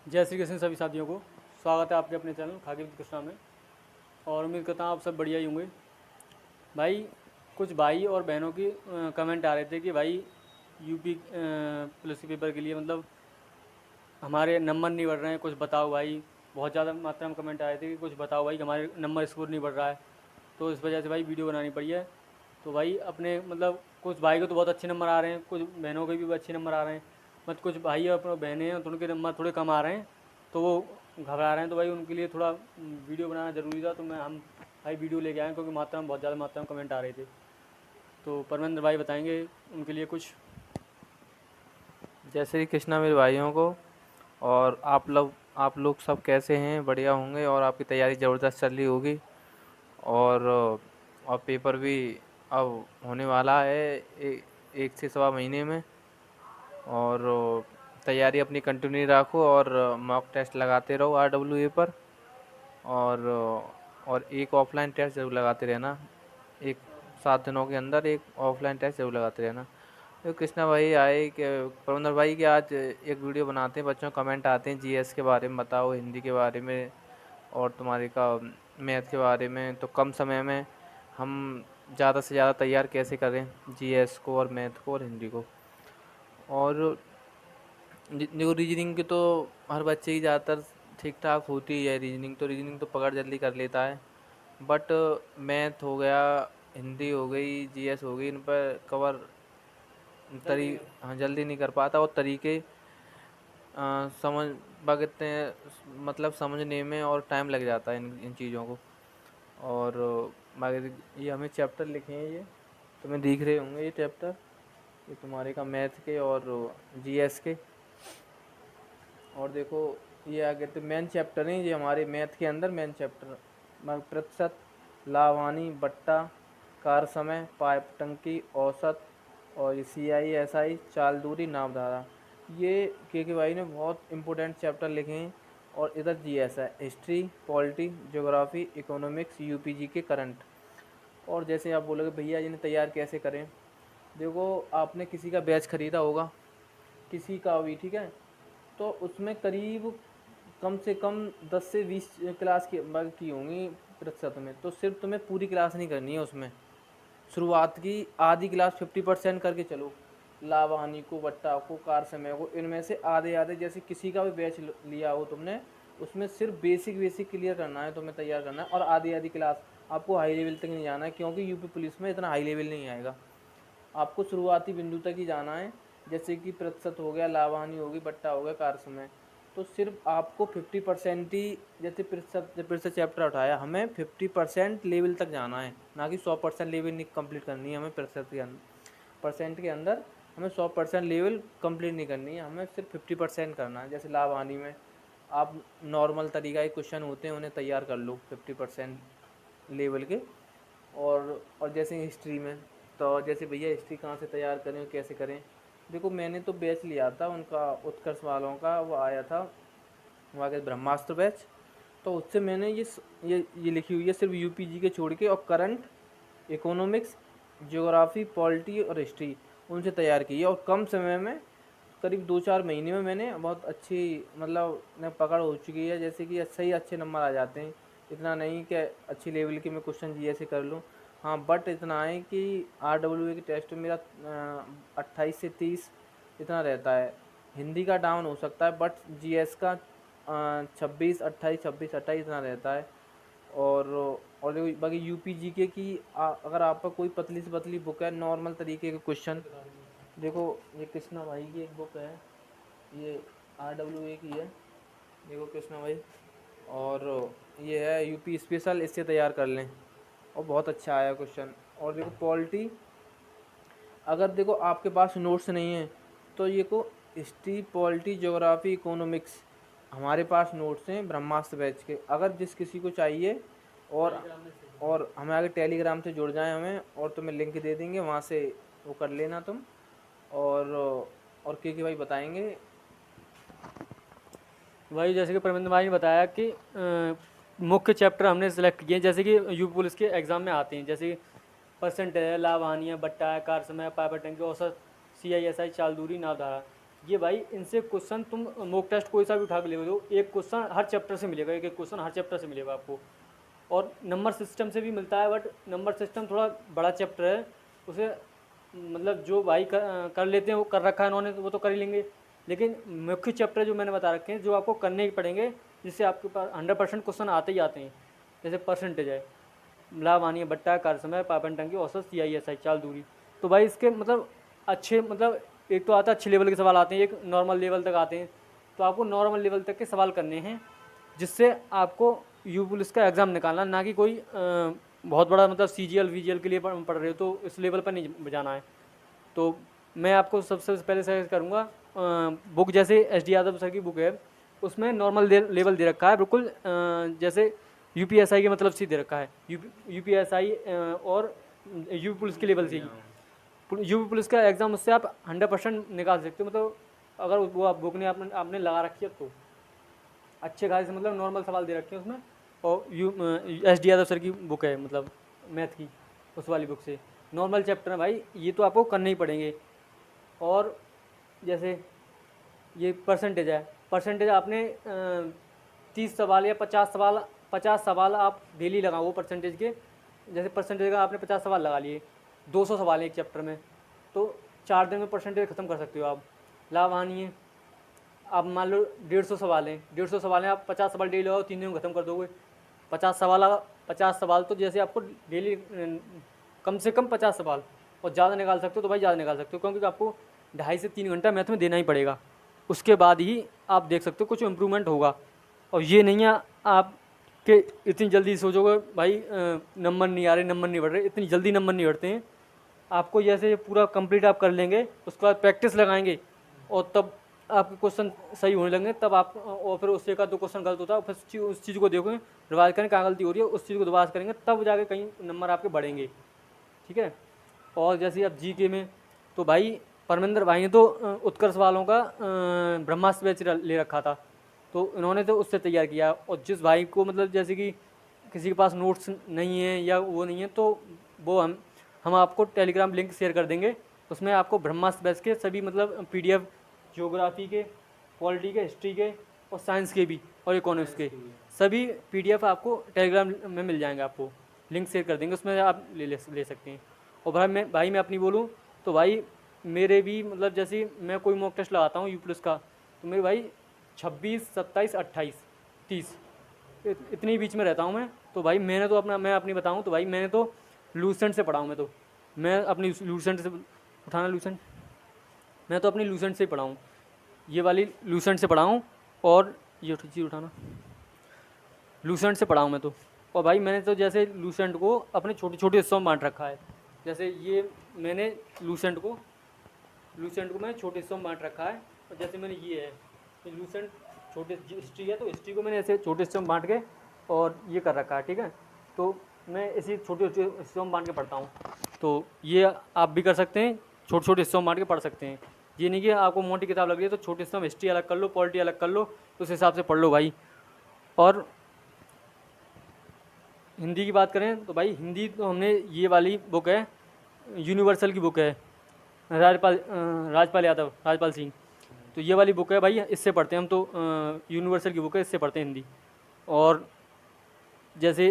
जय श्री कृष्ण सभी साथियों को। स्वागत है आपके अपने चैनल खाकी विद कृष्णा में। और उम्मीद करता हूँ आप सब बढ़िया ही होंगे। भाई कुछ भाई और बहनों की कमेंट आ रहे थे कि भाई यूपी पुलिस के पेपर के लिए मतलब हमारे नंबर नहीं बढ़ रहे हैं, कुछ बताओ भाई। बहुत ज़्यादा मात्रा में कमेंट आए थे कि कुछ बताओ भाई कि हमारे नंबर स्कोर नहीं बढ़ रहा है। तो इस वजह से भाई वीडियो बनानी पड़ी है। तो भाई अपने मतलब कुछ भाई को तो बहुत अच्छे नंबर आ रहे हैं, कुछ बहनों के भी अच्छे नंबर आ रहे हैं। मत कुछ भाई और अपने बहनें हैं तो उनके नंबर थोड़े कम आ रहे हैं, तो वो घबरा रहे हैं। तो भाई उनके लिए थोड़ा वीडियो बनाना ज़रूरी था, तो हम भाई वीडियो लेके आए क्योंकि मात्रा में बहुत ज़्यादा मात्रा में कमेंट आ रहे थे। तो परमेंद्र भाई बताएंगे उनके लिए कुछ। जय श्री कृष्णा मेरे भाइयों को। और आप लोग सब कैसे हैं? बढ़िया होंगे और आपकी तैयारी ज़बरदस्त चल रही होगी। और पेपर भी अब होने वाला है एक से सवा महीने में। और तैयारी अपनी कंटिन्यू रखो और मॉक टेस्ट लगाते रहो RWA पर। और और एक ऑफलाइन टेस्ट ज़रूर लगाते रहना। एक 7 दिनों के अंदर एक ऑफलाइन टेस्ट ज़रूर लगाते रहना। तो कृष्णा भाई आए कि प्रबंधन भाई कि आज एक वीडियो बनाते हैं, बच्चों कमेंट आते हैं जीएस के बारे में बताओ, हिंदी के बारे में और तुम्हारे का मैथ के बारे में। तो कम समय में हम ज़्यादा से ज़्यादा तैयार कैसे करें जीएस को और मैथ को और हिंदी को। और जो रीजनिंग की तो हर बच्चे की ज़्यादातर ठीक ठाक होती है। रीजनिंग तो पकड़ जल्दी कर लेता है। बट मैथ हो गया, हिंदी हो गई, जीएस हो गई, इन पर कवर जल्दी नहीं कर। हाँ जल्दी नहीं कर पाता। और तरीके समझ भगते हैं, मतलब समझने में और टाइम लग जाता है इन चीज़ों को। और मगर ये हमें चैप्टर लिखे हैं, ये तुम्हें दिख रहे होंगे ये चैप्टर, ये तुम्हारे का मैथ के और जीएस के। और देखो ये आगे तो मेन चैप्टर हैं, ये हमारे मैथ के अंदर मेन चैप्टर प्रतिशत, लावानी, बट्टा, कार समय, पाइप टंकी, औसत और CI SI, चाल दूरी, नामधारा। ये के भाई ने बहुत इंपॉर्टेंट चैप्टर लिखे हैं। और इधर जीएस है, history, polity, geography, economics, UPG के करंट। और जैसे आप बोलोगे भैया इन्हें तैयार कैसे करें, देखो आपने किसी का बैच खरीदा होगा, किसी का भी, ठीक है, तो उसमें करीब कम से कम 10 से 20 क्लास की होंगी प्रतिशत में। तो सिर्फ तुम्हें पूरी क्लास नहीं करनी है उसमें, शुरुआत की आधी क्लास 50% करके चलो। लाभ हानि को, बट्टा को, कार समय को, इनमें से आधे आधे, जैसे किसी का भी बैच लिया हो तुमने, उसमें सिर्फ बेसिक बेसिक क्लियर करना है, तुम्हें तैयार करना है। और आधी आधी क्लास, आपको हाई लेवल तक नहीं जाना है, क्योंकि यूपी पुलिस में इतना हाई लेवल नहीं आएगा। आपको शुरुआती बिंदु तक ही जाना है, जैसे कि प्रतिशत हो गया, लाभ हानि होगी, बट्टा हो गया, कार समय। तो सिर्फ आपको 50% ही, जैसे प्रतिशत चैप्टर उठाया, हमें 50% लेवल तक जाना है, ना कि 100% लेवल नहीं कंप्लीट करनी है हमें। प्रतिशत के अंदर, परसेंट के अंदर हमें 100% लेवल कंप्लीट नहीं करनी है, हमें सिर्फ 50% करना है। जैसे लाभ हानि में आप नॉर्मल तरीका के क्वेश्चन होते हैं, उन्हें तैयार कर लो 50% लेवल के। और जैसे हिस्ट्री में, तो जैसे भैया हिस्ट्री कहाँ से तैयार करें और कैसे करें, देखो मैंने तो बैच लिया था उनका, उत्कर्ष वालों का, वो आया था वहाँ के ब्रह्मास्त्र बैच। तो उससे मैंने ये लिखी हुई है सिर्फ यूपीजी के छोड़ के, और करंट, इकोनॉमिक्स, ज्योग्राफी, पॉलिटी और हिस्ट्री उनसे तैयार की है। और कम समय में, करीब 2-4 महीने में मैंने बहुत अच्छी मतलब पकड़ हो चुकी है, जैसे कि अच्छे ही अच्छे नंबर आ जाते हैं। इतना नहीं कि अच्छी लेवल के मैं क्वेश्चन जी ऐसे कर लूँ, हाँ, बट इतना है कि RWA के टेस्ट में मेरा 28 से 30 इतना रहता है। हिंदी का डाउन हो सकता है, बट जीएस का 26-28, 26-28 इतना रहता है। और बाकी यूपी जीके की अगर आपका कोई पतली से पतली बुक है, नॉर्मल तरीके के क्वेश्चन, देखो ये कृष्णा भाई की एक बुक है, ये RWA की है, देखो कृष्णा भाई। और ये है यूपी स्पेशल, इससे तैयार कर लें, और बहुत अच्छा आया क्वेश्चन। और देखो पॉलिटी, अगर देखो आपके पास नोट्स नहीं है, तो ये को हिस्ट्री, पॉलिटी, ज्योग्राफी, इकोनॉमिक्स हमारे पास नोट्स हैं ब्रह्मास्त्र बैच के, अगर जिस किसी को चाहिए। और और हमें आगे टेलीग्राम से जुड़ जाए हमें, और तुम्हें लिंक दे देंगे, वहाँ से वो कर लेना तुम। और के भाई बताएंगे। भाई जैसे कि परमेंद्र भाई ने बताया कि मुख्य चैप्टर हमने सेलेक्ट किए हैं, जैसे कि यूपी पुलिस के एग्ज़ाम में आते हैं, जैसे परसेंटेज है, लाभ हानि है, बट्टा है, कार समय है, पाइपर टंकी, औसत, CI SI, चाल दूरी, नावधारा। ये भाई इनसे क्वेश्चन तुम मॉक टेस्ट कोई सा भी उठा के ले लो, एक क्वेश्चन हर चैप्टर से मिलेगा, एक एक क्वेश्चन हर चैप्टर से मिलेगा आपको। और नंबर सिस्टम से भी मिलता है, बट नंबर सिस्टम थोड़ा बड़ा चैप्टर है, उसे मतलब जो भाई कर लेते हैं वो कर रखा है उन्होंने, तो वो तो कर ही लेंगे। लेकिन मुख्य चैप्टर जो मैंने बता रखे हैं जो आपको करने ही पड़ेंगे, जिससे आपके पास 100% क्वेश्चन आते ही आते हैं। जैसे परसेंटेज है, लाभ हानि, बट्टा, कार्य समय, पापन टंकी, औसत, CISI, चाल दूरी। तो भाई इसके मतलब अच्छे मतलब एक तो आता है अच्छे लेवल के सवाल आते हैं, एक नॉर्मल लेवल तक आते हैं। तो आपको नॉर्मल लेवल तक के सवाल करने हैं, जिससे आपको यू पुलिस का एग्ज़ाम निकालना, ना कि कोई बहुत बड़ा मतलब CGL VGL के लिए पढ़ रहे हो तो इस लेवल पर नहीं जाना है। तो मैं आपको सबसे पहले सजेस्ट करूँगा बुक जैसे SD यादव सर की बुक है, उसमें नॉर्मल लेवल दे रखा है बिल्कुल, जैसे UPSI के मतलब से दे रखा है, UPSI और यूपी पुलिस के लेवल से ही। यूपी पुलिस का एग्ज़ाम उससे आप 100% निकाल सकते हो, मतलब अगर वो आप बुक ने आपने लगा रखी है तो अच्छे खासे मतलब नॉर्मल सवाल दे रखे हैं उसमें। और SD यादव सर की बुक है मतलब मैथ की, उस वाली बुक से नॉर्मल चैप्टर है भाई, ये तो आपको करने ही पड़ेंगे। और जैसे ये परसेंटेज है, परसेंटेज आपने 30 सवाल या 50 सवाल आप डेली लगाओ वो परसेंटेज के। जैसे परसेंटेज का आपने 50 सवाल लगा लिए, 200 सवाल हैं एक चैप्टर में, तो 4 दिन में परसेंटेज ख़त्म कर सकते हो आप। लाभ हानि है, आप मान लो 150 सवाल हैं, 150 सवाल हैं, आप 50 सवाल डेली लगाओ, 3 दिन में ख़त्म कर दोगे। 50 सवाल तो जैसे आपको डेली कम से कम 50 सवाल, और ज़्यादा निकाल सकते हो तो भाई ज़्यादा निकाल सकते हो, क्योंकि आपको 2.5 से 3 घंटा मैथ में देना ही पड़ेगा। उसके बाद ही आप देख सकते हो कुछ इम्प्रूवमेंट होगा। और ये नहीं है आप कि इतनी जल्दी सोचोगे भाई नंबर नहीं आ रहे, नंबर नहीं बढ़ रहे, इतनी जल्दी नंबर नहीं बढ़ते हैं। आपको जैसे पूरा कंप्लीट आप कर लेंगे, उसके बाद प्रैक्टिस लगाएंगे, और तब आपके क्वेश्चन सही होने लगेंगे, तब आप और फिर उससे का 2 क्वेश्चन गलत होता है, फिर उस चीज़ को देखोगे, रिवाइज करें कहाँ गलती हो रही है, उस चीज़ को दोबारा करेंगे, तब जाके कहीं नंबर आपके बढ़ेंगे। ठीक है। और जैसे अब GK में तो भाई परमेंद्र भाई ने तो उत्कर्ष वालों का ब्रह्मास्त्र बैच ले रखा था, तो इन्होंने तो उससे तैयार किया। और जिस भाई को मतलब जैसे कि किसी के पास नोट्स नहीं है या वो नहीं है, तो वो हम आपको टेलीग्राम लिंक शेयर कर देंगे, उसमें आपको ब्रह्मास्त्र बैच के सभी मतलब PDF ज्योग्राफी के, पॉलिटी के, हिस्ट्री के और साइंस के भी और इकोनॉमिक्स के सभी PDF आपको टेलीग्राम में मिल जाएंगे, आपको लिंक शेयर कर देंगे, उसमें आप ले सकते हैं। और भाई मैं अपनी बोलूँ तो भाई मेरे भी मतलब जैसे मैं कोई मॉक टेस्ट लगाता हूँ यूपी पुलिस का, तो मेरे भाई 26, 27, 28, 30 इतनी बीच में रहता हूँ मैं। तो भाई मैं अपनी बताऊँ तो भाई मैंने तो लूसेंट से पढ़ा हूँ, मैं अपनी लूसेंट से उठाना, लूसेंट मैं तो अपनी लूसेंट से ही पढ़ा हूँ, ये वाली लूसेंट से पढ़ा हूँ, और ये चीज़ उठाना लूसेंट से पढ़ा हूँ मैं तो। और भाई मैंने तो जैसे लूसेंट को अपने छोटे छोटे हिस्सों में बांट रखा है, जैसे ये मैंने लूसेंट को मैंने छोटे हिस्सों में बांट रखा है। और जैसे मैंने ये है लूसेंट छोटे हिस्ट्री है, तो हिस्ट्री को मैंने ऐसे छोटे हिस्सों में बांट के और ये कर रखा है। ठीक है, तो मैं इसी छोटे छोटे हिस्सों में बांट के पढ़ता हूँ, तो ये आप भी कर सकते हैं, छोटे छोटे हिस्सों में बांट के पढ़ सकते हैं। ये नहीं कि आपको मोटी किताब लग रही है तो छोटे हिस्सों में हिस्ट्री अलग कर लो, पॉलिटी अलग कर लो, तो उस हिसाब से पढ़ लो भाई। और हिंदी की बात करें तो भाई हिंदी तो हमने ये वाली बुक है, यूनिवर्सल की बुक है, राजपाल सिंह, तो ये वाली बुक है भाई, इससे पढ़ते हैं हम तो, यूनिवर्सल की बुक है, इससे पढ़ते हैं हिंदी। और जैसे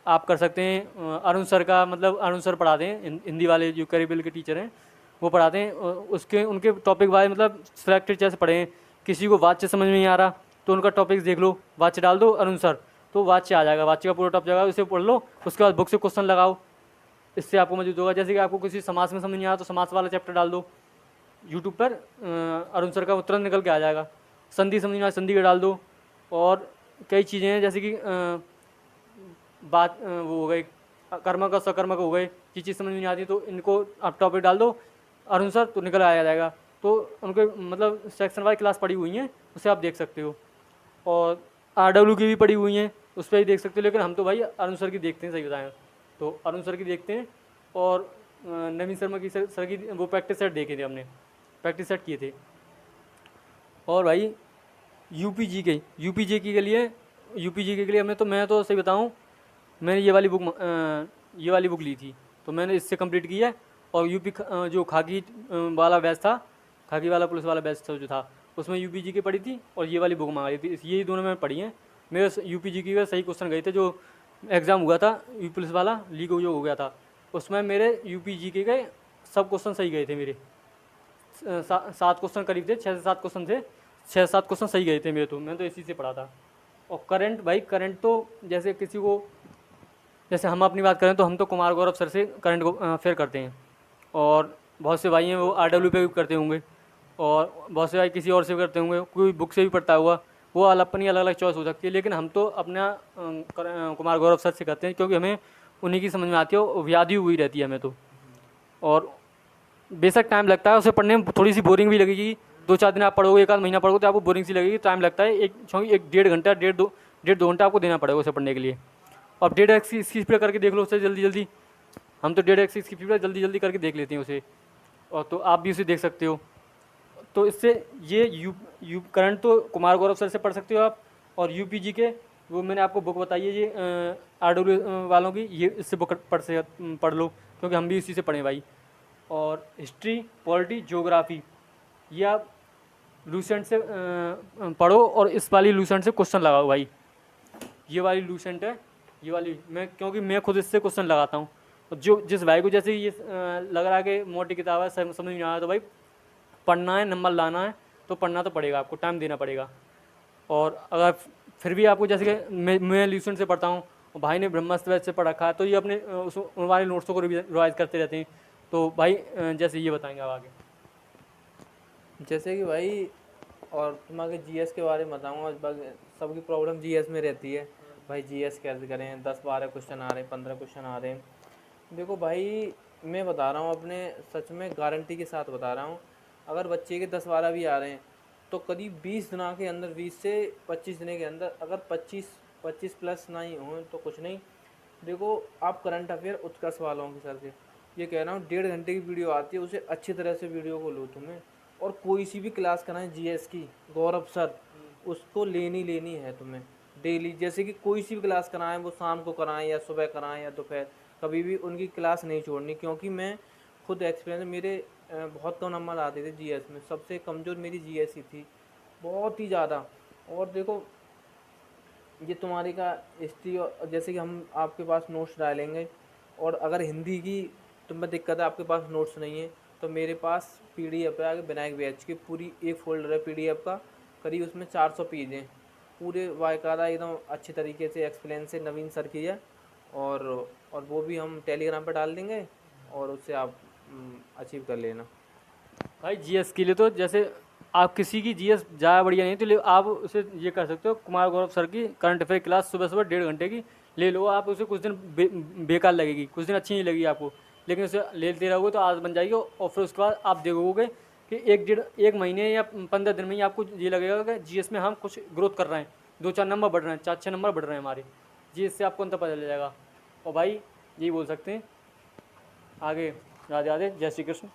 आप कर सकते हैं अरुण सर का, मतलब अरुण सर पढ़ाते हैं हिंदी वाले, जो करिकुलर के टीचर हैं वो पढ़ाते हैं, उनके टॉपिक वाइज मतलब सिलेक्टेड जैसे पढ़े हैं। किसी को वाच्य समझ में नहीं आ रहा तो उनका टॉपिक्स देख लो, वाच्य डाल दो अरुण सर, तो वाच्य आ जाएगा, वाच्य का पूरा टॉप जाएगा, उसे पढ़ लो, उसके बाद बुक से क्वेश्चन लगाओ, इससे आपको मौजूद होगा। जैसे कि आपको किसी समास में समझ नहीं आया तो समास वाला चैप्टर डाल दो यूट्यूब पर, अरुण सर का तुरंत निकल के आ जाएगा। संधि समझ नहीं आया, संधि का डाल दो। और कई चीज़ें हैं जैसे कि बात वो हो गई, कर्म का सकर्म का हो गए, ये चीज़ समझ में नहीं आती तो इनको आप टॉपिक डाल दो अरुण सर, तो निकल आया जाएगा। तो उनके मतलब सेक्शन वाइज क्लास पढ़ी हुई हैं, उसे आप देख सकते हो। और RW की भी पढ़ी हुई हैं, उस पर भी देख सकते हो, लेकिन हम तो भाई अरुण सर की देखते हैं, सही बताएं तो अरुण सर की देखते हैं। और नवीन शर्मा की सर की वो प्रैक्टिस सेट देखे थे, हमने प्रैक्टिस सेट किए थे। और भाई UPG के लिए मैं तो सही बताऊँ, मैंने ये वाली बुक ली थी, तो मैंने इससे कंप्लीट की है। और जो खाकी वाला बैच था, खाकी वाला पुलिस वाला बैच जो था उसमें यूपीजी की पढ़ी थी और ये वाली बुक मंगाई थी, यही दोनों मैंने पढ़ी हैं। मेरे यूपीजी की का सही क्वेश्चन गए थे, जो एग्ज़ाम हुआ था यू पुलिस वाला लीक जो हो गया था उसमें मेरे यूपीजी के गए सब क्वेश्चन सही गए थे मेरे। 7 क्वेश्चन करीब थे, 6 से 7 क्वेश्चन थे, 6-7 क्वेश्चन सही गए थे मेरे, तो मैंने तो इसी से पढ़ा था। और करंट भाई करंट तो जैसे किसी को, जैसे हम अपनी बात करें तो हम तो कुमार गौरव सर से करंट को फेयर करते हैं, और बहुत से भाई हैं वो RW पे भी करते होंगे, और बहुत से भाई किसी और से भी करते होंगे, कोई बुक से भी पढ़ता हुआ, वो अपनी अलग अलग चॉइस हो सकती है। लेकिन हम तो अपना कुमार गौरव सर से करते हैं, क्योंकि हमें उन्हीं की समझ में आती है और याद ही हुई रहती है हमें तो। और बेशक टाइम लगता है उसे पढ़ने में, थोड़ी सी बोरिंग भी लगेगी, 2-4 दिन आप पढ़ोगे, 1 आध महीना पढ़ोगे तो आपको बोरिंग सी लगेगी, टाइम लगता है, एक 1.5 घंटा 1.5-2 घंटा आपको देना पड़ेगा उसे पढ़ने के लिए। अब 1.5x की स्पीड करके देख लो उसे जल्दी जल्दी, हम तो 1.5x की स्पीड पर जल्दी जल्दी करके देख लेते हैं उसे, और तो आप भी उसे देख सकते हो। तो इससे ये यू करंट तो कुमार गौरव सर से पढ़ सकते हो आप, और यूपीजी के वो मैंने आपको बुक बताई है ये RW वालों की, ये इससे बुक पढ़ लो, क्योंकि हम भी इसी से पढ़ें भाई। और हिस्ट्री, पॉलिटी, ज्योग्राफी ये आप लूसेंट से पढ़ो, और इस वाली लूसेंट से क्वेश्चन लगाओ भाई। ये वाली लूसेंट है, ये वाली मैं, क्योंकि मैं खुद इससे क्वेश्चन लगाता हूँ। और जो जिस भाई को जैसे ये लग रहा है कि मोटी किताब है, समझ में नहीं आया, तो भाई पढ़ना है, नंबर लाना है तो पढ़ना तो पड़ेगा, आपको टाइम देना पड़ेगा। और अगर फिर भी आपको जैसे कि मैं लूसेंट से पढ़ता हूँ और भाई ने ब्रह्मास्त्र वैद से पढ़ रखा है, तो ये अपने उन वाले नोट्सों को रिवाइज करते रहते हैं। तो भाई जैसे ये बताएंगे आप आगे। जैसे कि भाई, और तुम्हारे जीएस के बारे में बताऊंगा। सबकी प्रॉब्लम जीएस में रहती है भाई, जीएस कैसे करें, 10-12 क्वेश्चन आ रहे हैं, 15 क्वेश्चन आ रहे हैं। देखो भाई, मैं बता रहा हूँ अपने, सच में गारंटी के साथ बता रहा हूँ, अगर बच्चे के 10-12 भी आ रहे हैं तो करीब 20 दिन के अंदर, 20 से 25 दिन के अंदर, अगर 25 प्लस नहीं हो तो कुछ नहीं। देखो, आप करंट अफेयर उत्कर्ष वालों के सर से ये कह रहा हूँ, 1.5 घंटे की वीडियो आती है, उसे अच्छी तरह से वीडियो को लो तुम्हें, और कोई सी भी क्लास कराएं जीएस की, गौरव सर उसको लेनी है तुम्हें डेली। जैसे कि कोई सी भी क्लास कराएं, वो शाम को कराएं या सुबह कराएं या दोपहर, कभी भी उनकी क्लास नहीं छोड़नी। क्योंकि मैं खुद एक्सपीरियंस, मेरे बहुत कम नंबर आते थे जीएस में, सबसे कमज़ोर मेरी जीएस ही थी, बहुत ही ज़्यादा। और देखो, ये तुम्हारी का हिस्ट्री, जैसे कि हम आपके पास नोट्स डालेंगे, और अगर हिंदी की तुम्हें दिक्कत है, आपके पास नोट्स नहीं है, तो मेरे पास PDF है आगे विनायक बैच की, पूरी एक फ़ोल्डर है PDF का, करीब उसमें 400 पेज हैं, पूरे बाकायदा एकदम अच्छे तरीके से एक्सप्लेन से नवीन सर की है। और वो भी हम टेलीग्राम पर डाल देंगे, और उससे आप अचीव कर लेना। भाई जीएस के लिए तो जैसे आप किसी की जीएस ज़्यादा बढ़िया नहीं, तो आप उसे ये कर सकते हो, कुमार गौरव सर की करंट अफेयर क्लास सुबह सुबह 1.5 घंटे की ले लो। आप उसे कुछ दिन बेकार लगेगी, कुछ दिन अच्छी नहीं लगेगी आपको, लेकिन उसे लेते रहोगे तो आदत बन जाएगी। और फिर उसके बाद आप देखोगे कि 1 महीने या 15 दिन में ही आपको ये लगेगा कि जीएस में हम कुछ ग्रोथ कर रहे हैं, 2-4 नंबर बढ़ रहे हैं, 4-6 नंबर बढ़ रहे हैं हमारे जीएस से, आपको अंतर पता चल जाएगा। और भाई यही बोल सकते हैं, आगे राधे राधे, जय श्री कृष्ण।